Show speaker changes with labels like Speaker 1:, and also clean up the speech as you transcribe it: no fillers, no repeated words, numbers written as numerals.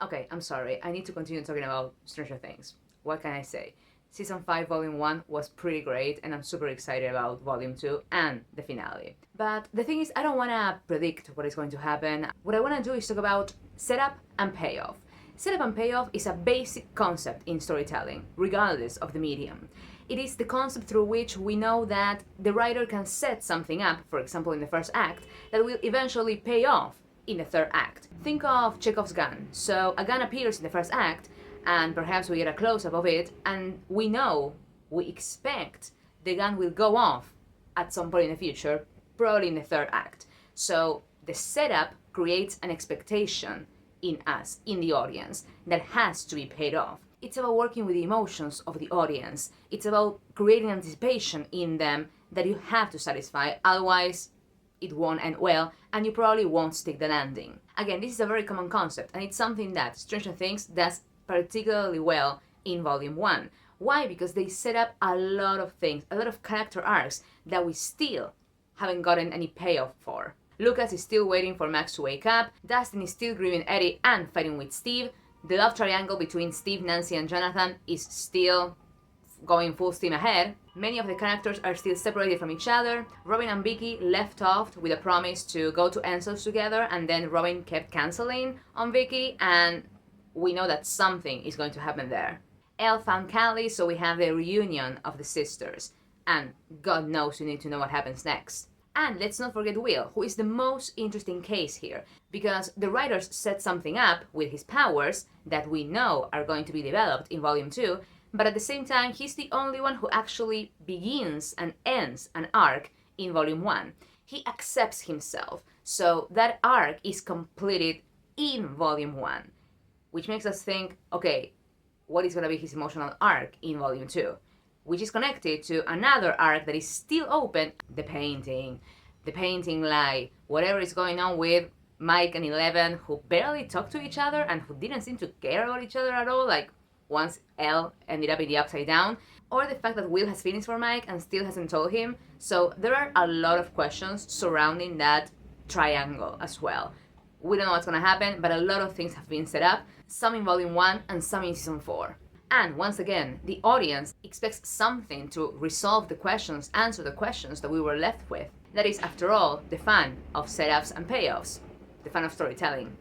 Speaker 1: Okay, I'm sorry. I need to continue talking about Stranger Things. What can I say? Season 5, Volume 1 was pretty great, and I'm super excited about Volume 2 and the finale. But the thing is, I don't want to predict what is going to happen. What I want to do is talk about setup and payoff. Setup and payoff is a basic concept in storytelling, regardless of the medium. It is the concept through which we know that the writer can set something up, for example in the first act, that will eventually pay off in the third act. Think of Chekhov's gun. So a gun appears in the first act, and perhaps we get a close-up of it, and we expect the gun will go off at some point in the future, probably in the third act. So the setup creates an expectation in us, in the audience, that has to be paid off. It's about working with the emotions of the audience. It's about creating anticipation in them that you have to satisfy, otherwise it won't end well, and you probably won't stick the landing. Again, this is a very common concept, and it's something that Stranger Things does particularly well in Volume 1. Why? Because they set up a lot of things, a lot of character arcs that we still haven't gotten any payoff for. Lucas is still waiting for Max to wake up, Dustin is still grieving Eddie and fighting with Steve, the love triangle between Steve, Nancy, and Jonathan is still going full steam ahead. Many of the characters are still separated from each other. Robin and Vicky left off with a promise to go to Enzo's together, and then Robin kept canceling on Vicky, and we know that something is going to happen there. Elle found Callie, so we have the reunion of the sisters, and God knows we need to know what happens next. And let's not forget Will, who is the most interesting case here, because the writers set something up with his powers that we know are going to be developed in Volume 2, but at the same time, he's the only one who actually begins and ends an arc in Volume 1. He accepts himself, so that arc is completed in Volume 1, which makes us think, okay, what is going to be his emotional arc in Volume 2? Which is connected to another arc that is still open, the painting lie, whatever is going on with Mike and Eleven, who barely talk to each other and who didn't seem to care about each other at all, like once Elle ended up in the Upside Down, or the fact that Will has feelings for Mike and still hasn't told him. So there are a lot of questions surrounding that triangle as well. We don't know what's gonna happen, but a lot of things have been set up, some in Volume 1 and some in Season 4. And once again, the audience expects something to resolve the questions, answer the questions that we were left with. That is, after all, the fun of setups and payoffs, the fun of storytelling.